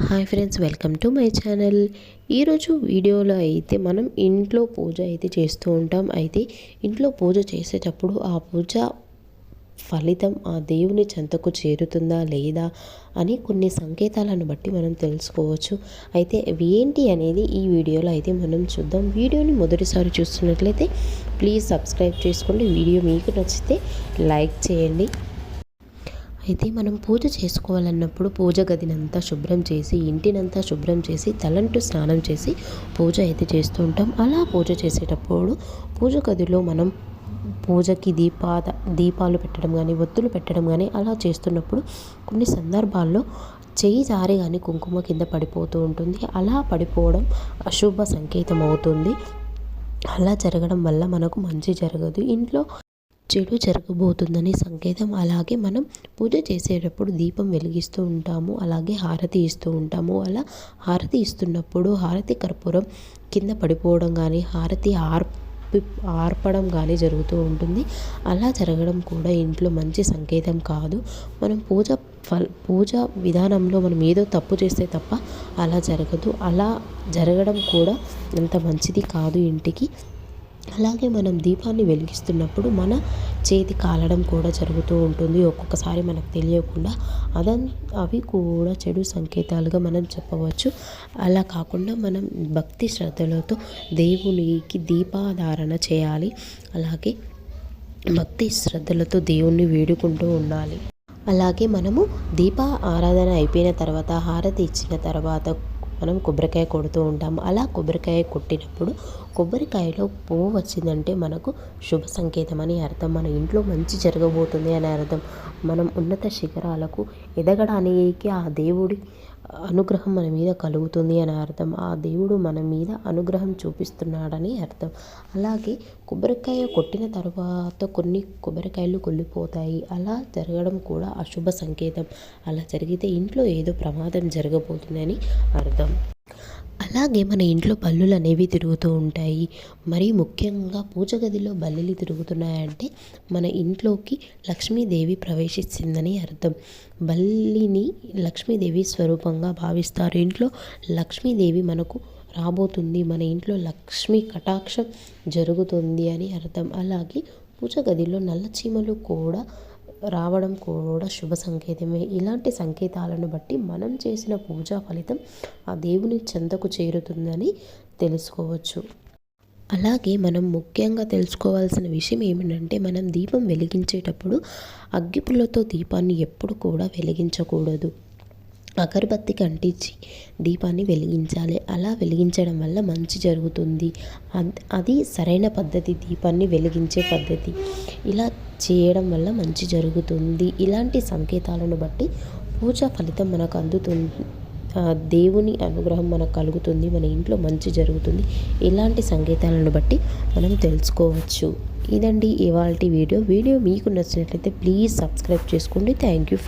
Hi friends, welcome to my channel. ఈరోజు వీడియోలో అయితే మనం ఇంట్లో పూజ అయితే చేస్తూ ఉంటాం. అయితే ఇంట్లో పూజ చేసేటప్పుడు ఆ పూజ ఫలితం ఆ దేవుని చెంతకు చేరుతుందా లేదా అని కొన్ని సంకేతాలను బట్టి మనం తెలుసుకోవచ్చు. అయితే అవి ఏంటి అనేది ఈ వీడియోలో అయితే మనం చూద్దాం. వీడియోని మొదటిసారి చూస్తున్నట్లయితే ప్లీజ్ సబ్స్క్రైబ్ చేసుకోండి. వీడియో మీకు నచ్చితే లైక్ చేయండి. అయితే మనం పూజ చేసుకోవాలన్నప్పుడు పూజ గదినంతా శుభ్రం చేసి, ఇంటినంతా శుభ్రం చేసి, తలంటు స్నానం చేసి పూజ అయితే చేస్తూ ఉంటాం. అలా పూజ చేసేటప్పుడు పూజ గదిలో మనం పూజకి దీపాలు పెట్టడం కానీ, ఒత్తులు పెట్టడం కానీ అలా చేస్తున్నప్పుడు కొన్ని సందర్భాల్లో చెయ్యి జారి కానీ కుంకుమ కింద పడిపోతూ ఉంటుంది. అలా పడిపోవడం అశుభ సంకేతం అవుతుంది. అలా జరగడం వల్ల మనకు మంచి జరగదు, ఇంట్లో చెడు జరగబోతుందని సంకేతం. అలాగే మనం పూజ చేసేటప్పుడు దీపం వెలిగిస్తూ ఉంటాము, అలాగే హారతి ఇస్తూ ఉంటాము. అలా హారతి ఇస్తున్నప్పుడు హారతి కర్పూరం కింద పడిపోవడం కానీ, హారతి ఆర్పడం కానీ జరుగుతూ ఉంటుంది. అలా జరగడం కూడా ఇంట్లో మంచి సంకేతం కాదు. మనం పూజ విధానంలో మనం ఏదో తప్పు చేస్తే తప్ప అలా జరగదు. అలా జరగడం కూడా అంత మంచిది కాదు ఇంటికి. అలాగే మనం దీపాన్ని వెలిగిస్తున్నప్పుడు మన చేతి కాలడం కూడా జరుగుతూ ఉంటుంది. ఒక్కొక్కసారి మనకు తెలియకుండా అవి కూడా చెడు సంకేతాలుగా మనం చెప్పవచ్చు. అలా కాకుండా మనం భక్తి శ్రద్ధలతో దేవునికి దీపాధారణ చేయాలి. అలాగే భక్తి శ్రద్ధలతో దేవుణ్ణి వేడుకుంటూ ఉండాలి. అలాగే మనము దీప ఆరాధన అయిపోయిన తర్వాత, హారతి ఇచ్చిన తర్వాత మనం కొబ్బరికాయ కొడుతూ ఉంటాము. అలా కొబ్బరికాయ కొట్టినప్పుడు కొబ్బరికాయలో పువ్వు వచ్చిందంటే మనకు శుభ సంకేతం అని అర్థం. మన ఇంట్లో మంచి జరగబోతుంది అని అర్థం. మనం ఉన్నత శిఖరాలకు ఎదగడానికి ఆ దేవుడి అనుగ్రహం మన మీద కలుగుతుంది అని అర్థం. ఆ దేవుడు మన మీద అనుగ్రహం చూపిస్తున్నాడని అర్థం. అలాగే కొబ్బరికాయ కొట్టిన తర్వాత కొన్ని కొబ్బరికాయలు కుళ్ళిపోతాయి. అలా జరగడం కూడా అశుభ సంకేతం. అలా జరిగితే ఇంట్లో ఏదో ప్రమాదం జరగబోతుందని అర్థం. అలాగే మన ఇంట్లో బల్లులు అనేవి తిరుగుతూ ఉంటాయి. మరి ముఖ్యంగా పూజ గదిలో బల్లులు తిరుగుతున్నాయంటే మన ఇంట్లోకి లక్ష్మీదేవి ప్రవేశించిందని అర్థం. బల్లిని లక్ష్మీదేవి స్వరూపంగా భావిస్తారు. ఇంట్లో లక్ష్మీదేవి మనకు రాబోతుంది, మన ఇంట్లో లక్ష్మీ కటాక్షం జరుగుతుంది అని అర్థం. అలాగే పూజ గదిలో నల్ల చీమలు కూడా రావడం కూడా శుభ సంకేతమే. ఇలాంటి సంకేతాలను బట్టి మనం చేసిన పూజా ఫలితం ఆ దేవుని చెంతకు చేరుతుందని తెలుసుకోవచ్చు. అలాగే మనం ముఖ్యంగా తెలుసుకోవాల్సిన విషయం ఏమిటంటే, మనం దీపం వెలిగించేటప్పుడు అగ్గిపుల్లతో దీపాన్ని ఎప్పుడు కూడా వెలిగించకూడదు. అగరబత్తికి అంటించి దీపాన్ని వెలిగించాలి. అలా వెలిగించడం వల్ల మంచి జరుగుతుంది. అది సరైన పద్ధతి, దీపాన్ని వెలిగించే పద్ధతి. ఇలా చేయడం వల్ల మంచి జరుగుతుంది. ఇలాంటి సంకేతాలను బట్టి పూజ ఫలితం మనకు అందుతుంది. దేవుని అనుగ్రహం మనకు కలుగుతుంది, మన ఇంట్లో మంచి జరుగుతుంది. ఇలాంటి సంకేతాలను బట్టి మనం తెలుసుకోవచ్చు. ఇదండి ఇవాల్టి వీడియో మీకు నచ్చినట్లయితే ప్లీజ్ సబ్స్క్రైబ్ చేసుకోండి. Thank you for